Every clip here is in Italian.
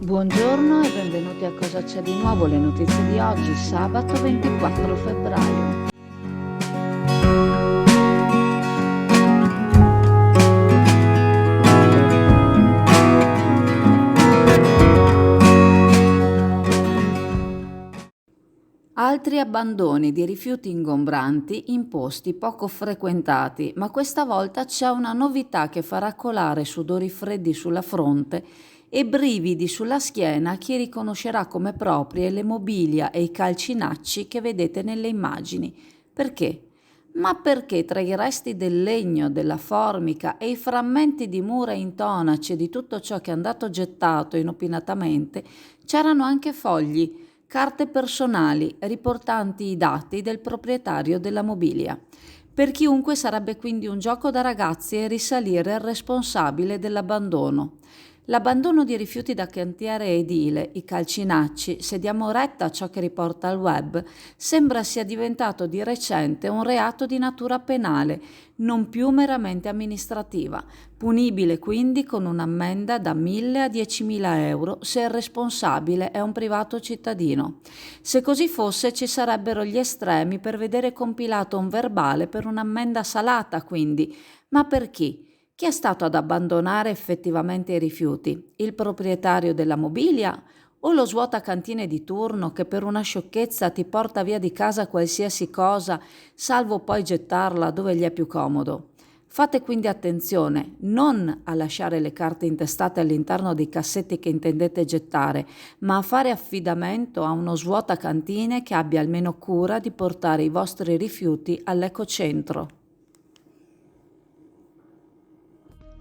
Buongiorno e benvenuti a Cosa c'è di nuovo, le notizie di oggi, sabato 24 febbraio. Altri abbandoni di rifiuti ingombranti in posti poco frequentati, ma questa volta c'è una novità che farà colare sudori freddi sulla fronte e brividi sulla schiena a chi riconoscerà come proprie le mobilia e i calcinacci che vedete nelle immagini. Perché? Ma perché tra i resti del legno, della formica e i frammenti di mura e intonaci e di tutto ciò che è andato gettato inopinatamente c'erano anche fogli, carte personali riportanti i dati del proprietario della mobilia. Per chiunque sarebbe quindi un gioco da ragazzi risalire al responsabile dell'abbandono. L'abbandono di rifiuti da cantiere edile, i calcinacci, se diamo retta a ciò che riporta il web, sembra sia diventato di recente un reato di natura penale, non più meramente amministrativa, punibile quindi con un'ammenda da 1.000 a 10.000 euro se il responsabile è un privato cittadino. Se così fosse ci sarebbero gli estremi per vedere compilato un verbale per un'ammenda salata quindi, ma per chi? Chi è stato ad abbandonare effettivamente i rifiuti? Il proprietario della mobilia o lo svuotacantine di turno che per una sciocchezza ti porta via di casa qualsiasi cosa, salvo poi gettarla dove gli è più comodo? Fate quindi attenzione non a lasciare le carte intestate all'interno dei cassetti che intendete gettare, ma a fare affidamento a uno svuotacantine che abbia almeno cura di portare i vostri rifiuti all'ecocentro.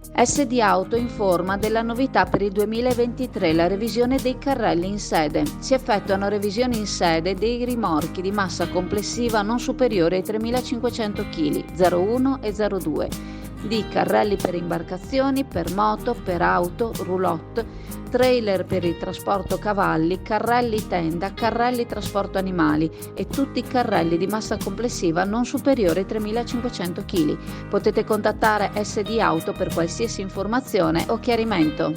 SD Auto informa della novità per il 2023, la revisione dei carrelli in sede. Si effettuano revisioni in sede dei rimorchi di massa complessiva non superiore ai 3.500 kg, 01 e 02, di carrelli per imbarcazioni, per moto, per auto, roulotte, trailer per il trasporto cavalli, carrelli tenda, carrelli trasporto animali e tutti i carrelli di massa complessiva non superiore ai 3.500 kg. Potete contattare SD Auto per qualsiasi informazione o chiarimento.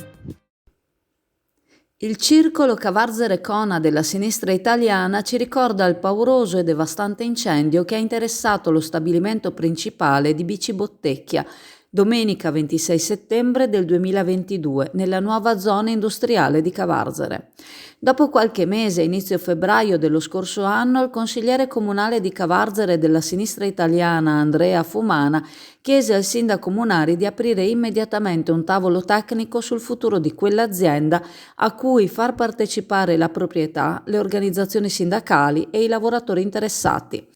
Il circolo Cavarzere-Cona della sinistra italiana ci ricorda il pauroso e devastante incendio che ha interessato lo stabilimento principale di Bici Bottecchia domenica 26 settembre del 2022 nella nuova zona industriale di Cavarzere. Dopo qualche mese, inizio febbraio dello scorso anno, il consigliere comunale di Cavarzere della sinistra italiana Andrea Fumana chiese al sindaco Munari di aprire immediatamente un tavolo tecnico sul futuro di quell'azienda a cui far partecipare la proprietà, le organizzazioni sindacali e i lavoratori interessati.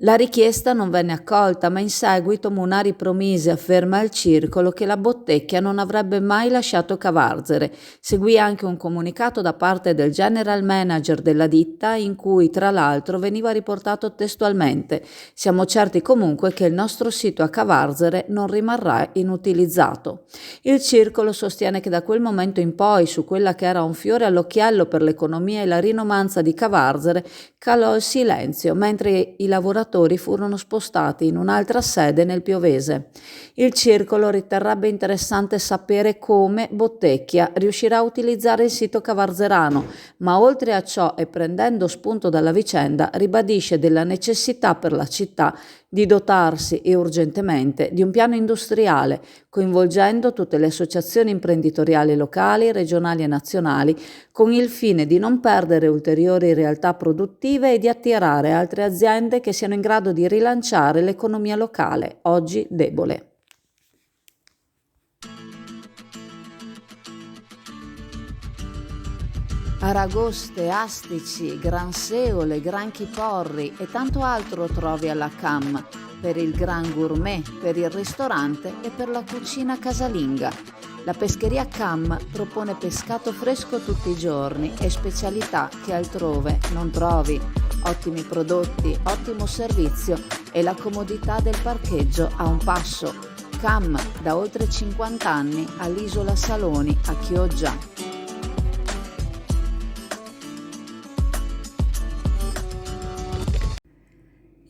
La richiesta non venne accolta, ma in seguito Munari promise, afferma al circolo, che la Bottecchia non avrebbe mai lasciato Cavarzere. Seguì anche un comunicato da parte del general manager della ditta in cui, tra l'altro, veniva riportato testualmente: «Siamo certi comunque che il nostro sito a Cavarzere non rimarrà inutilizzato». Il circolo sostiene che da quel momento in poi, su quella che era un fiore all'occhiello per l'economia e la rinomanza di Cavarzere, calò il silenzio, mentre i lavoratori furono spostati in un'altra sede nel Piovese. Il circolo riterrebbe interessante sapere come Bottecchia riuscirà a utilizzare il sito cavarzerano, ma oltre a ciò e prendendo spunto dalla vicenda ribadisce della necessità per la città di dotarsi e urgentemente di un piano industriale, coinvolgendo tutte le associazioni imprenditoriali locali, regionali e nazionali, con il fine di non perdere ulteriori realtà produttive e di attirare altre aziende che siano in grado di rilanciare l'economia locale, oggi debole. Aragoste, astici, granseole, granchi porri e tanto altro trovi alla CAM, per il gran gourmet, per il ristorante e per la cucina casalinga. La pescheria CAM propone pescato fresco tutti i giorni e specialità che altrove non trovi. Ottimi prodotti, ottimo servizio e la comodità del parcheggio a un passo. CAM da oltre 50 anni all'Isola Saloni a Chioggia.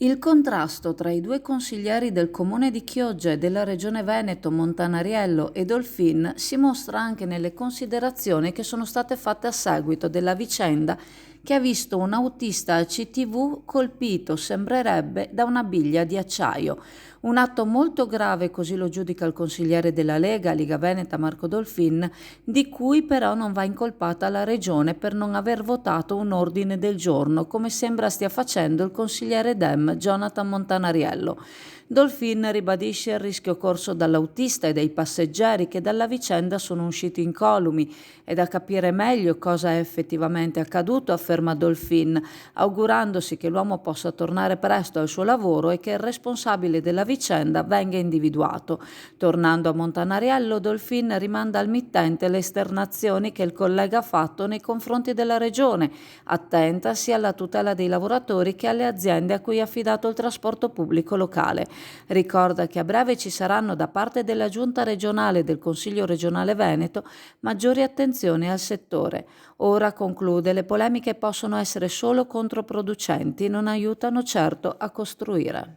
Il contrasto tra i due consiglieri del comune di Chioggia e della regione Veneto, Montanariello e Dolfin, si mostra anche nelle considerazioni che sono state fatte a seguito della vicenda che ha visto un autista al CTV colpito, sembrerebbe, da una biglia di acciaio. Un atto molto grave, così lo giudica il consigliere della Lega, Liga Veneta Marco Dolfin, di cui però non va incolpata la regione per non aver votato un ordine del giorno, come sembra stia facendo il consigliere Dem Jonathan Montanariello. Dolfin ribadisce il rischio corso dall'autista e dai passeggeri che dalla vicenda sono usciti incolumi. È da capire meglio cosa è effettivamente accaduto, afferma Dolfin, augurandosi che l'uomo possa tornare presto al suo lavoro e che il responsabile della vicenda venga individuato. Tornando a Montanariello, Dolfin rimanda al mittente le esternazioni che il collega ha fatto nei confronti della regione, attenta sia alla tutela dei lavoratori che alle aziende a cui è affidato il trasporto pubblico locale. Ricorda che a breve ci saranno da parte della Giunta regionale e del Consiglio regionale Veneto maggiori attenzioni al settore. Ora, conclude, le polemiche possono essere solo controproducenti, non aiutano certo a costruire.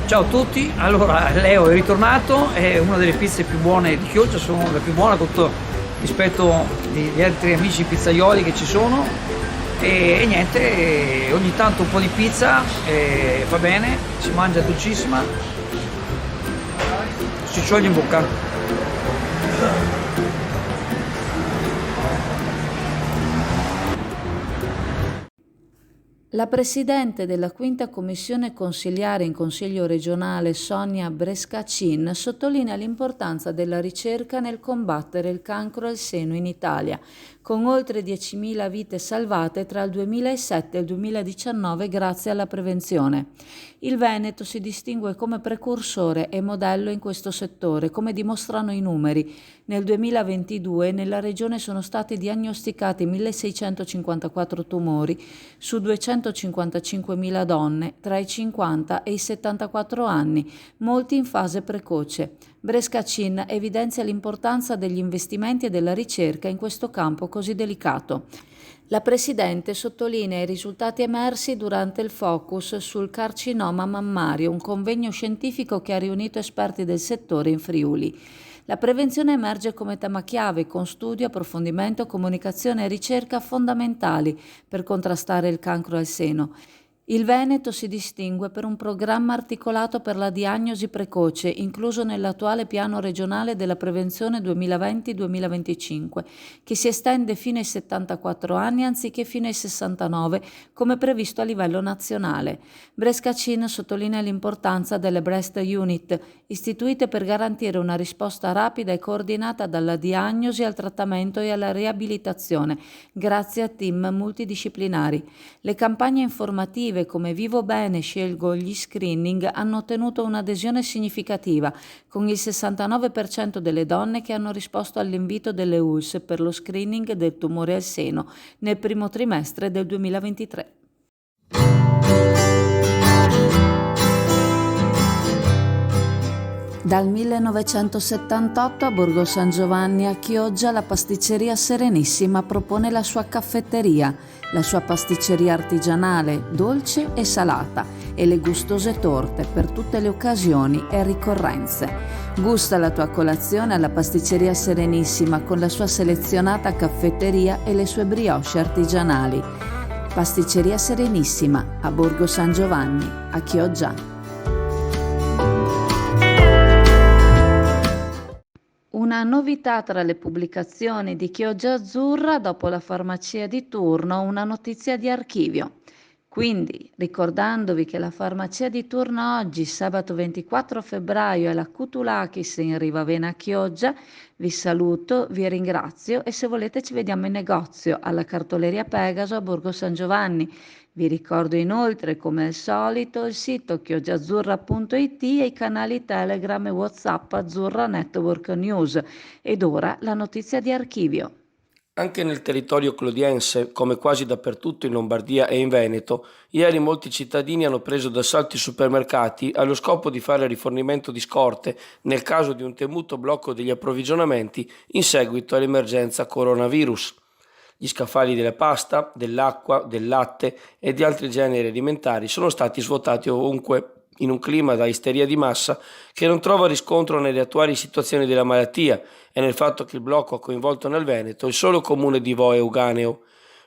Ciao a tutti, allora Leo è ritornato, è una delle pizze più buone di Chioggia, sono la più buona rispetto agli altri amici pizzaioli che ci sono e niente, ogni tanto un po' di pizza va bene, si mangia dolcissima, si scioglie in bocca. La presidente della quinta commissione consiliare in Consiglio regionale, Sonia Brescacin, sottolinea l'importanza della ricerca nel combattere il cancro al seno in Italia, con oltre 10.000 vite salvate tra il 2007 e il 2019 grazie alla prevenzione. Il Veneto si distingue come precursore e modello in questo settore, come dimostrano i numeri. Nel 2022 nella regione sono stati diagnosticati 1.654 tumori su 255.000 donne tra i 50 e i 74 anni, molti in fase precoce. Brescacin evidenzia l'importanza degli investimenti e della ricerca in questo campo così delicato. La Presidente sottolinea i risultati emersi durante il focus sul carcinoma mammario, un convegno scientifico che ha riunito esperti del settore in Friuli. La prevenzione emerge come tema chiave con studio, approfondimento, comunicazione e ricerca fondamentali per contrastare il cancro al seno. Il Veneto si distingue per un programma articolato per la diagnosi precoce, incluso nell'attuale piano regionale della prevenzione 2020-2025, che si estende fino ai 74 anni anziché fino ai 69, come previsto a livello nazionale. Brescacin sottolinea l'importanza delle Breast Unit, istituite per garantire una risposta rapida e coordinata dalla diagnosi al trattamento e alla riabilitazione, grazie a team multidisciplinari. Le campagne informative come Vivo Bene, scelgo gli screening hanno ottenuto un'adesione significativa, con il 69% delle donne che hanno risposto all'invito delle ULSS per lo screening del tumore al seno nel primo trimestre del 2023. Dal 1978 a Borgo San Giovanni a Chioggia la pasticceria Serenissima propone la sua caffetteria, la sua pasticceria artigianale, dolce e salata e le gustose torte per tutte le occasioni e ricorrenze. Gusta la tua colazione alla pasticceria Serenissima con la sua selezionata caffetteria e le sue brioche artigianali. Pasticceria Serenissima a Borgo San Giovanni a Chioggia. Una novità tra le pubblicazioni di Chioggia Azzurra, dopo la farmacia di turno, una notizia di archivio. Quindi, ricordandovi che la farmacia di turno oggi, sabato 24 febbraio, è la Cutulakis in Rivavena Chioggia, vi saluto, vi ringrazio e se volete ci vediamo in negozio alla cartoleria Pegaso a Borgo San Giovanni. Vi ricordo inoltre, come al solito, il sito chioggiaazzurra.it e i canali Telegram e WhatsApp Azzurra Network News. Ed ora la notizia di archivio. Anche nel territorio clodiense, come quasi dappertutto in Lombardia e in Veneto, ieri molti cittadini hanno preso d'assalto i supermercati allo scopo di fare rifornimento di scorte nel caso di un temuto blocco degli approvvigionamenti in seguito all'emergenza coronavirus. Gli scaffali della pasta, dell'acqua, del latte e di altri generi alimentari sono stati svuotati ovunque in un clima da isteria di massa che non trova riscontro nelle attuali situazioni della malattia e nel fatto che il blocco ha coinvolto nel Veneto il solo comune di Vo Euganeo.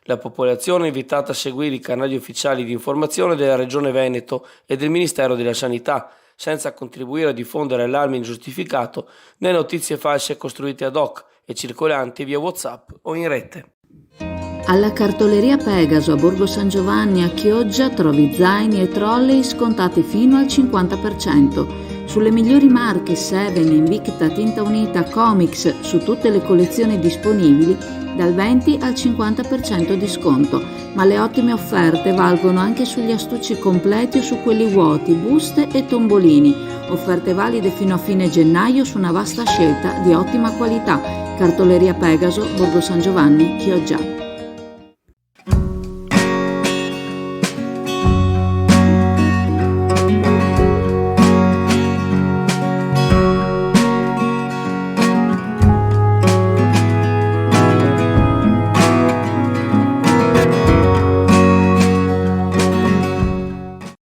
La popolazione è invitata a seguire i canali ufficiali di informazione della Regione Veneto e del Ministero della Sanità, senza contribuire a diffondere allarme ingiustificato né notizie false costruite ad hoc e circolanti via WhatsApp o in rete. Alla cartoleria Pegaso a Borgo San Giovanni a Chioggia trovi zaini e trolley scontati fino al 50%. Sulle migliori marche Seven, Invicta, Tinta Unita, Comics, su tutte le collezioni disponibili, dal 20 al 50% di sconto, ma le ottime offerte valgono anche sugli astucci completi o su quelli vuoti, buste e tombolini. Offerte valide fino a fine gennaio su una vasta scelta di ottima qualità. Cartoleria Pegaso, Borgo San Giovanni, Chioggia.